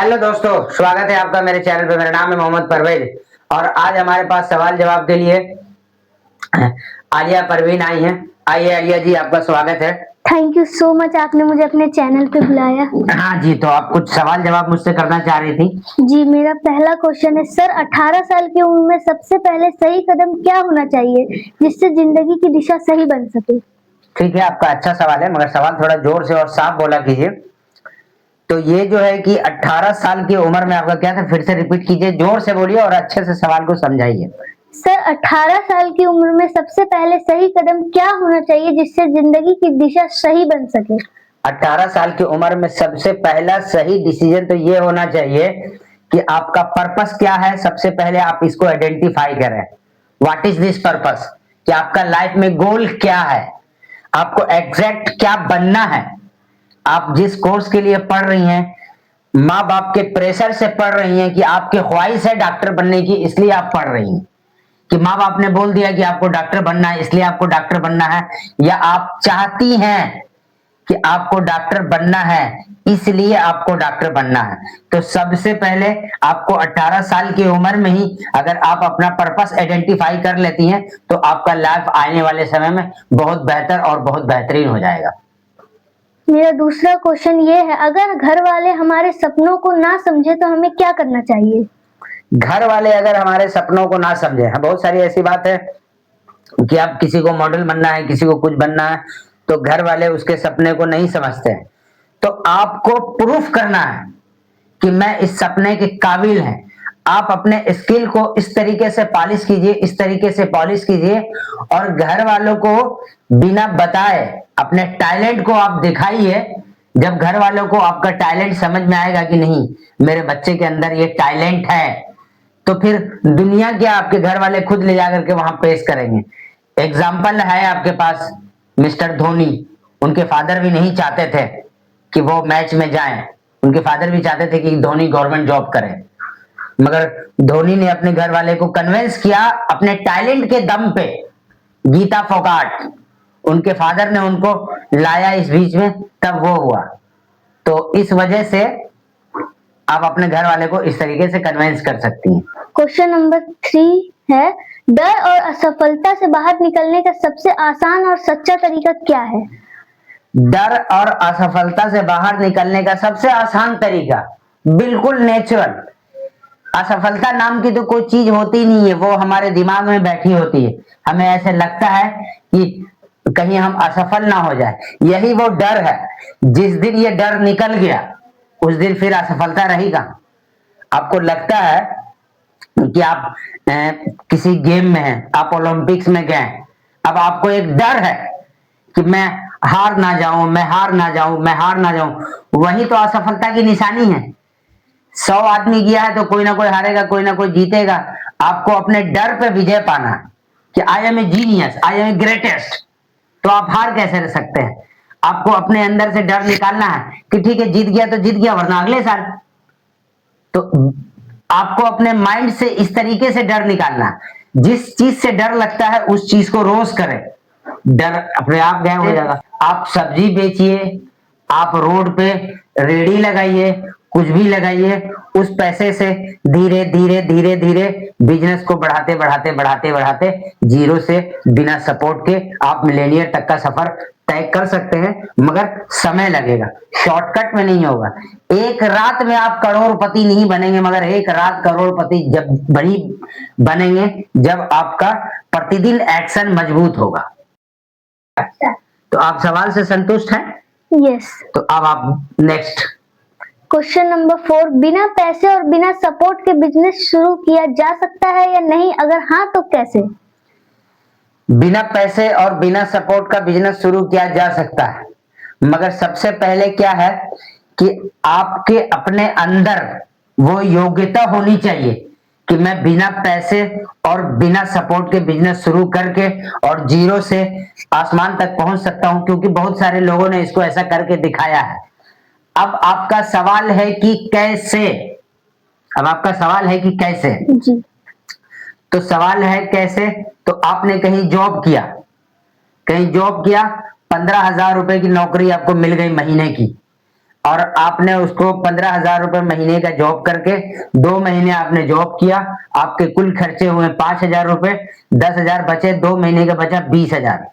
Hello दोस्तों, स्वागत है आपका मेरे चैनल पे। मेरा नाम है मोहम्मद परवेज और आज हमारे पास सवाल जवाब के लिए आलिया परवीन आई हैं। आइए आलिया जी, आपका स्वागत है। थैंक यू सो मच, आपने मुझे अपने चैनल पे बुलाया। हाँ जी, तो आप कुछ सवाल जवाब मुझसे करना चाह रही थी। जी, मेरा पहला क्वेश्चन है सर, 18 साल की उम्र में सबसे पहले सही कदम क्या होना चाहिए जिससे जिंदगी की दिशा सही बन सके? ठीक है, आपका अच्छा सवाल है, मगर सवाल थोड़ा जोर से और साफ बोला कीजिए। तो ये जो है कि 18 साल की उम्र में आपका क्या था, फिर से रिपीट कीजिए, जोर से बोलिए और अच्छे से सवाल को समझाइए। सर, 18 साल की उम्र में सबसे पहले सही कदम क्या होना चाहिए जिससे जिंदगी की दिशा सही बन सके? 18 साल की उम्र में सबसे पहला सही डिसीजन तो ये होना चाहिए कि आपका पर्पस क्या है। सबसे पहले आप इसको आइडेंटिफाई करें। व्हाट इज दिस पर्पस, कि आपका लाइफ में गोल क्या है, आपको एग्जैक्ट क्या बनना है। आप जिस कोर्स के लिए पढ़ रही हैं, माँ बाप के प्रेशर से पढ़ रही हैं कि आपकी ख्वाहिश है डॉक्टर बनने की, इसलिए आप पढ़ रही हैं, कि माँ बाप ने बोल दिया कि आपको डॉक्टर बनना है इसलिए आपको डॉक्टर बनना है, या आप चाहती हैं कि आपको डॉक्टर बनना है इसलिए आपको डॉक्टर बनना है। तो सबसे पहले आपको 18 साल की उम्र में ही अगर आप अपना पर्पस आइडेंटिफाई कर लेती हैं तो आपका लाइफ आने वाले समय में बहुत बेहतर और बहुत बेहतरीन हो जाएगा। मेरा दूसरा क्वेश्चन ये है, अगर घर वाले हमारे सपनों को ना समझे तो हमें क्या करना चाहिए? घर वाले अगर हमारे सपनों को ना समझे, हाँ, बहुत सारी ऐसी बात है कि आप किसी को मॉडल बनना है, किसी को कुछ बनना है, तो घर वाले उसके सपने को नहीं समझते हैं। तो आपको प्रूफ करना है कि मैं इस सपने के काबिल हैं। आप अपने स्किल को इस तरीके से पॉलिश कीजिए, इस तरीके से पॉलिश कीजिए, और घर वालों को बिना बताए अपने टैलेंट को आप दिखाइए। जब घर वालों को आपका टैलेंट समझ में आएगा कि नहीं, मेरे बच्चे के अंदर ये टैलेंट है, तो फिर दुनिया क्या, आपके घर वाले खुद ले जाकर के वहां पेश करेंगे। एग्जाम्पल है आपके पास, मिस्टर धोनी। उनके फादर भी नहीं चाहते थे कि वो मैच में जाएं, उनके फादर भी चाहते थे कि धोनी गवर्नमेंट जॉब करे, मगर धोनी ने अपने घर वाले को कन्विंस किया अपने टैलेंट के दम पे। गीता फोगाट, उनके फादर ने उनको लाया इस बीच में, तब वो हुआ। तो इस वजह से आप अपने घर वाले को इस तरीके से कन्विंस कर सकती हैं। क्वेश्चन नंबर 3 है, डर और असफलता से बाहर निकलने का सबसे आसान और सच्चा तरीका क्या है? डर और असफलता से बाहर निकलने का सबसे आसान तरीका बिल्कुल नेचुरल। असफलता नाम की तो कोई चीज होती नहीं है, वो हमारे दिमाग में बैठी होती है। हमें ऐसे लगता है कि कहीं हम असफल ना हो जाए, यही वो डर है। जिस दिन ये डर निकल गया उस दिन फिर असफलता रहेगा। आपको लगता है कि आप किसी गेम में हैं, आप ओलंपिक्स में गए, अब आपको एक डर है कि मैं हार ना जाऊं, मैं हार ना जाऊं, मैं हार ना जाऊं, वही तो असफलता की निशानी है। 100 आदमी गया है तो कोई ना कोई हारेगा, कोई ना कोई जीतेगा। आपको अपने डर पे विजय पाना है कि I am a genius, I am a greatest. तो आप हार कैसे रह सकते हैं? आपको अपने अंदर से डर निकालना है कि ठीक है, जीत गया तो जीत गया, वरना अगले साल। तो आपको अपने माइंड से इस तरीके से डर निकालना है, जिस चीज से डर लगता है उस चीज को रोज करें, डर अपने आप गायब हो जाएगा। आप सब्जी बेचिए, आप रोड पे रेड़ी लगाइए, कुछ भी लगाइए, उस पैसे से धीरे धीरे धीरे धीरे बिजनेस को बढ़ाते बढ़ाते बढ़ाते बढ़ाते जीरो से बिना सपोर्ट के आप मिलेनियर तक का सफर तय कर सकते हैं, मगर समय लगेगा, शॉर्टकट में नहीं होगा। एक रात में आप करोड़पति नहीं बनेंगे, मगर एक रात करोड़पति जब बनेंगे जब आपका प्रतिदिन एक्शन मजबूत होगा। तो आप सवाल से संतुष्ट हैं? यस। तो अब आप नेक्स्ट। क्वेश्चन नंबर 4, बिना पैसे और बिना सपोर्ट के बिजनेस शुरू किया जा सकता है या नहीं? अगर हाँ तो कैसे? बिना पैसे और बिना सपोर्ट का बिजनेस शुरू किया जा सकता है, मगर सबसे पहले क्या है कि आपके अपने अंदर वो योग्यता होनी चाहिए कि मैं बिना पैसे और बिना सपोर्ट के बिजनेस शुरू करके और जीरो से आसमान तक पहुंच सकता हूं, क्योंकि बहुत सारे लोगों ने इसको ऐसा करके दिखाया है। अब आपका सवाल है कि कैसे। अब आपका सवाल है कि कैसे। जी। तो सवाल है कैसे, तो आपने कहीं जॉब किया, कहीं जॉब किया, 15,000 रुपए की नौकरी आपको मिल गई महीने की। और आपने उसको 15,000 रुपए महीने का जॉब करके 2 महीने आपने जॉब किया, आपके कुल खर्चे हुए 5,000 रुपए, 10,000 बचे, 2 महीने का बचा 20,000।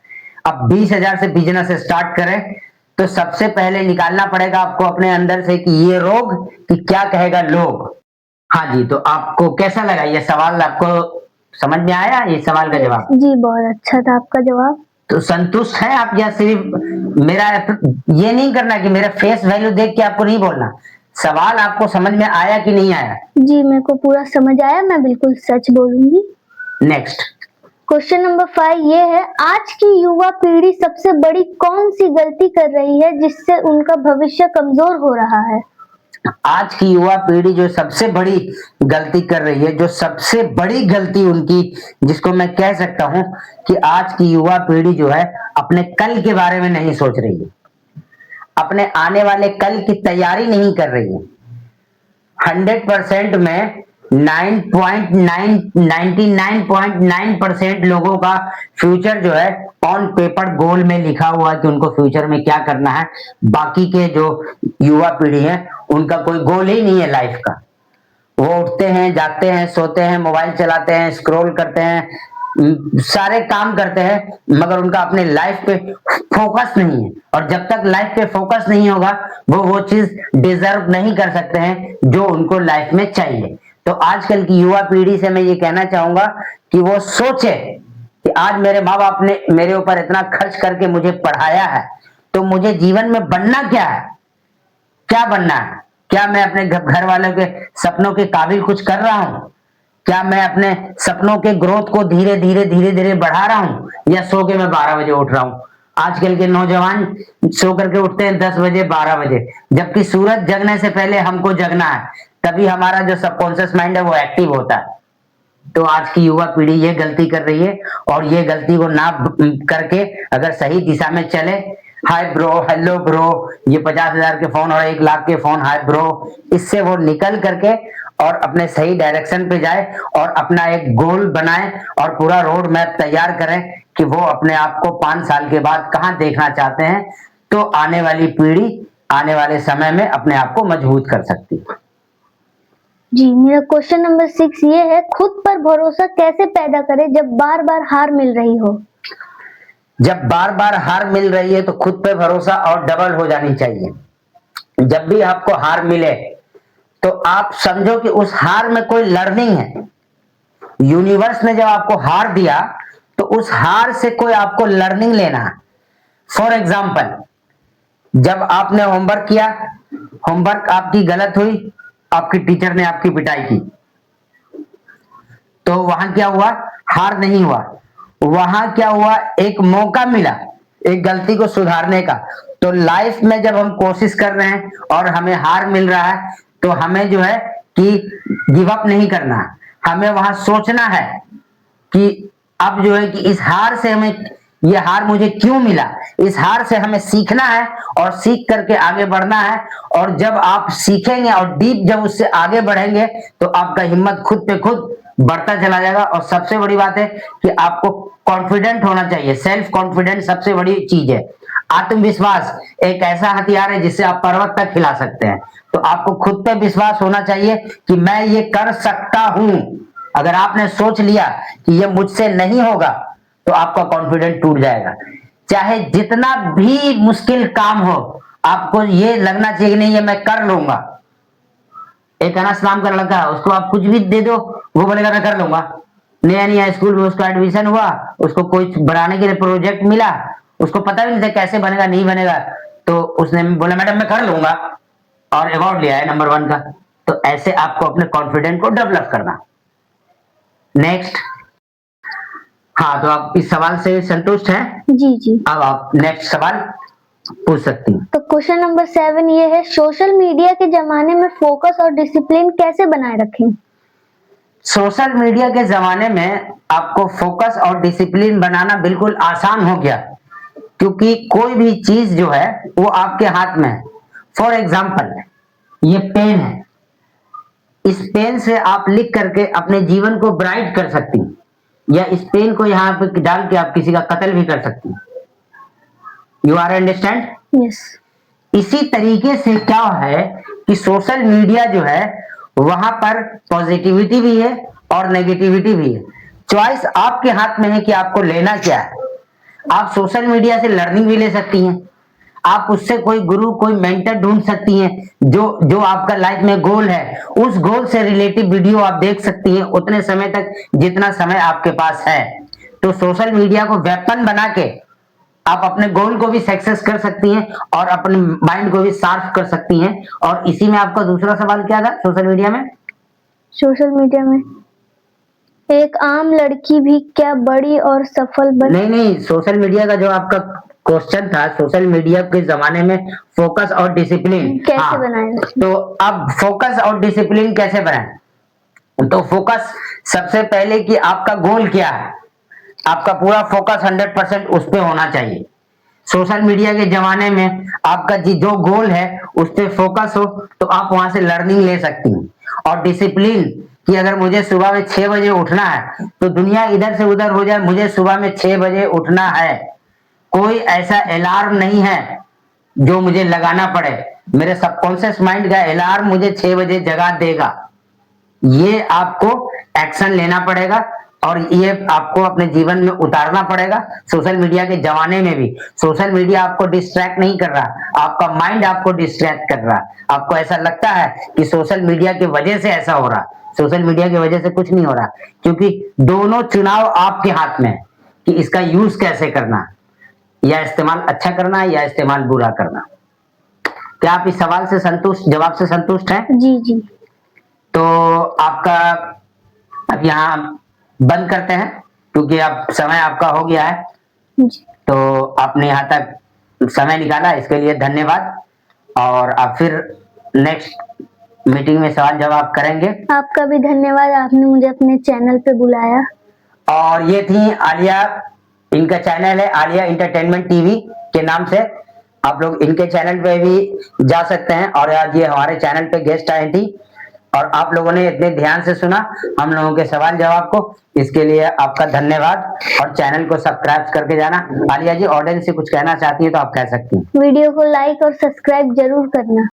अब 20,000 से बिजनेस स्टार्ट करें तो सबसे पहले निकालना पड़ेगा आपको अपने अंदर से कि ये रोग कि क्या कहेगा लोग। हाँ जी, तो आपको कैसा लगा ये सवाल? आपको समझ में आया ये सवाल का जवाब? जी बहुत अच्छा था आपका जवाब। तो संतुष्ट हैं आप, या सिर्फ मेरा ये नहीं करना कि मेरा फेस वैल्यू देख के आपको नहीं बोलना, सवाल आपको समझ में आया कि नहीं आया? जी मेरे को पूरा समझ आया, मैं बिल्कुल सच बोलूंगी। नेक्स्ट क्वेश्चन नंबर 5 ये है, आज की युवा पीढ़ी सबसे बड़ी कौन सी गलती कर रही है जिससे उनका भविष्य कमजोर हो रहा है? आज की युवा पीढ़ी जो सबसे बड़ी गलती कर रही है, जो सबसे बड़ी गलती उनकी, जिसको मैं कह सकता हूं कि आज की युवा पीढ़ी जो है अपने कल के बारे में नहीं सोच रही है, अपने आने वाले कल की तैयारी नहीं कर रही है। 100% में 99.9% लोगों का फ्यूचर जो है ऑन पेपर गोल में लिखा हुआ है कि उनको फ्यूचर में क्या करना है। बाकी के जो युवा पीढ़ी है उनका कोई गोल ही नहीं है लाइफ का। वो उठते हैं, जागते हैं, सोते हैं, मोबाइल चलाते हैं, स्क्रॉल करते हैं, सारे काम करते हैं, मगर उनका अपने लाइफ पे फोकस नहीं है। और जब तक लाइफ पे फोकस नहीं होगा वो चीज डिजर्व नहीं कर सकते हैं जो उनको लाइफ में चाहिए। तो आजकल की युवा पीढ़ी से मैं ये कहना चाहूंगा कि वो सोचे कि आज मेरे माँ बाप ने मेरे ऊपर इतना खर्च करके मुझे पढ़ाया है, तो मुझे जीवन में बनना क्या है, क्या बनना है? क्या मैं अपने घर वालों के सपनों के काबिल कुछ कर रहा हूं? क्या मैं अपने सपनों के ग्रोथ को धीरे धीरे बढ़ा रहा हूं, या सो के मैं 12 बजे उठ रहा हूं? आजकल के नौजवान सो करके उठते हैं 10 बजे 12 बजे, जबकि सूरज जगने से पहले हमको जगना है, तभी हमारा जो सबकॉन्शियस माइंड है वो एक्टिव होता है। तो आज की युवा पीढ़ी ये गलती कर रही है, और ये गलती को ना करके अगर सही दिशा में चले, हाय ब्रो, हेलो ब्रो, ये 50,000 के फोन और 1 लाख के फोन, हाय ब्रो, इससे वो निकल करके और अपने सही डायरेक्शन पे जाए और अपना एक गोल बनाए और पूरा रोड मैप तैयार करें कि वो अपने आप को 5 साल के बाद कहां देखना चाहते हैं, तो आने वाली पीढ़ी आने वाले समय में अपने आप को मजबूत कर सकती है। जी मेरा क्वेश्चन नंबर 6 ये है, खुद पर भरोसा कैसे पैदा करें जब बार बार हार मिल रही हो? जब बार बार हार मिल रही है तो खुद पे भरोसा और डबल हो जानी चाहिए। जब भी आपको हार मिले तो आप समझो कि उस हार में कोई लर्निंग है। यूनिवर्स ने जब आपको हार दिया तो उस हार से कोई आपको लर्निंग लेना है। फॉर एग्जाम्पल, जब आपने होमवर्क किया, होमवर्क आपकी गलत हुई, आपकी टीचर ने आपकी पिटाई की, तो वहां क्या हुआ? हार नहीं हुआ, वहां क्या हुआ? एक मौका मिला एक गलती को सुधारने का। तो लाइफ में जब हम कोशिश कर रहे हैं और हमें हार मिल रहा है तो हमें जो है कि गिव अप नहीं करना है, हमें वहां सोचना है कि अब जो है कि इस हार से हमें, ये हार मुझे क्यों मिला, इस हार से हमें सीखना है और सीख करके आगे बढ़ना है। और जब आप सीखेंगे और डीप जब उससे आगे बढ़ेंगे तो आपका हिम्मत खुद पे खुद बढ़ता चला जाएगा। और सबसे बड़ी बात है कि आपको कॉन्फिडेंट होना चाहिए। सेल्फ कॉन्फिडेंस सबसे बड़ी चीज है। आत्मविश्वास एक ऐसा हथियार है जिससे आप पर्वत तक हिला सकते हैं। तो आपको खुद पे विश्वास होना चाहिए कि मैं ये कर सकता हूं। अगर आपने सोच लिया कि ये मुझसे नहीं होगा तो आपका कॉन्फिडेंस टूट जाएगा। चाहे जितना भी मुश्किल काम हो, आपको ये लगना चाहिए कि नहीं ये मैं कर लूंगा। एक अनाथ नाम का लड़का है, उसको आप कुछ भी दे दो वो बोलेगा मैं कर लूंगा। नया नया स्कूल में उसका एडमिशन हुआ, उसको कोई बनाने के लिए प्रोजेक्ट मिला, उसको पता भी नहीं था कैसे बनेगा नहीं बनेगा, तो उसने बोला मैडम मैं कर लूंगा, और अवार्ड लिया है नंबर 1 का। तो ऐसे आपको अपने कॉन्फिडेंस को डेवलप करना। नेक्स्ट। हाँ, तो आप इस सवाल से संतुष्ट हैं? जी जी। अब आप नेक्स्ट सवाल पूछ सकती हैं। तो क्वेश्चन नंबर 7 ये है, सोशल मीडिया के जमाने में फोकस और डिसिप्लिन कैसे बनाए रखें? सोशल मीडिया के जमाने में आपको फोकस और डिसिप्लिन बनाना बिल्कुल आसान हो गया, क्योंकि कोई भी चीज जो है वो आपके हाथ में है। फॉर एग्जाम्पल, ये पेन है, इस पेन से आप लिख करके अपने जीवन को ब्राइट कर सकती हैं, या इस पेन को यहाँ पे डाल के आप किसी का कत्ल भी कर सकती हैं। You are understand? यस। इसी तरीके से क्या है कि सोशल मीडिया जो है वहां पर पॉजिटिविटी भी है और नेगेटिविटी भी है। चॉइस आपके हाथ में है कि आपको लेना क्या है। आप सोशल मीडिया से लर्निंग भी ले सकती हैं, आप उससे कोई गुरु कोई मेंटर ढूंढ सकती हैं, जो जो आपका लाइफ में गोल है उस गोल से रिलेटिव वीडियो आप देख सकती हैं उतने समय तक जितना समय आपके पास है। तो सोशल मीडिया को वेपन बना के आप अपने गोल को भी सक्सेस कर सकती हैं और अपने माइंड को भी शार्प कर सकती हैं। और इसी में आपका दूसरा सवाल क्या था सोशल मीडिया में? सोशल मीडिया में एक आम लड़की भी क्या बड़ी और सफल बन नहीं, सोशल मीडिया का जो आपका क्वेश्चन था, सोशल मीडिया के जमाने में फोकस और डिसिप्लिन कैसे बनाए? तो अब फोकस और डिसिप्लिन कैसे बनाए? तो फोकस सबसे पहले कि आपका गोल क्या है, आपका पूरा फोकस 100% उस पे होना चाहिए। सोशल मीडिया के जमाने में आपका जो गोल है उस पे फोकस हो तो आप वहां से लर्निंग ले सकती हैं। और डिसिप्लिन कि अगर मुझे सुबह में 6 बजे उठना है तो दुनिया इधर से उधर हो जाए, मुझे सुबह में 6 बजे उठना है। कोई ऐसा अलार्म नहीं है जो मुझे लगाना पड़े, मेरे सबकॉन्शियस माइंड का अलार्म मुझे 6 बजे जगा देगा। ये आपको एक्शन लेना पड़ेगा और ये आपको अपने जीवन में उतारना पड़ेगा। सोशल मीडिया के जमाने में भी सोशल मीडिया आपको डिस्ट्रैक्ट नहीं कर रहा, आपका माइंड आपको डिस्ट्रैक्ट कर रहा। आपको ऐसा लगता है कि सोशल मीडिया की वजह से ऐसा हो रहा, सोशल मीडिया की वजह से कुछ नहीं हो रहा, क्योंकि दोनों चुनाव आपके हाथ में है कि इसका यूज कैसे करना, या इस्तेमाल अच्छा करना या इस्तेमाल बुरा करना। क्या आप इस सवाल से संतुष्ट, जवाब से संतुष्ट हैं? जी जी। तो आपका अब यहाँ बंद करते हैं क्योंकि अब समय आपका हो गया है। जी। तो आपने यहाँ तक समय निकाला, इसके लिए धन्यवाद। और आप फिर नेक्स्ट मीटिंग में सवाल जवाब करेंगे। आपका भी धन्यवाद, आपने मुझे अपने चैनल पे बुलाया। और ये थी आलिया, इनका चैनल है आलिया एंटरटेनमेंट टीवी के नाम से। आप लोग इनके चैनल पे भी जा सकते हैं। और आज ये हमारे चैनल पे गेस्ट आई थी और आप लोगों ने इतने ध्यान से सुना हम लोगों के सवाल जवाब को, इसके लिए आपका धन्यवाद। और चैनल को सब्सक्राइब करके जाना। आलिया जी ऑडियंस से कुछ कहना चाहती है तो आप कह सकती हैं। वीडियो को लाइक और सब्सक्राइब जरूर करना।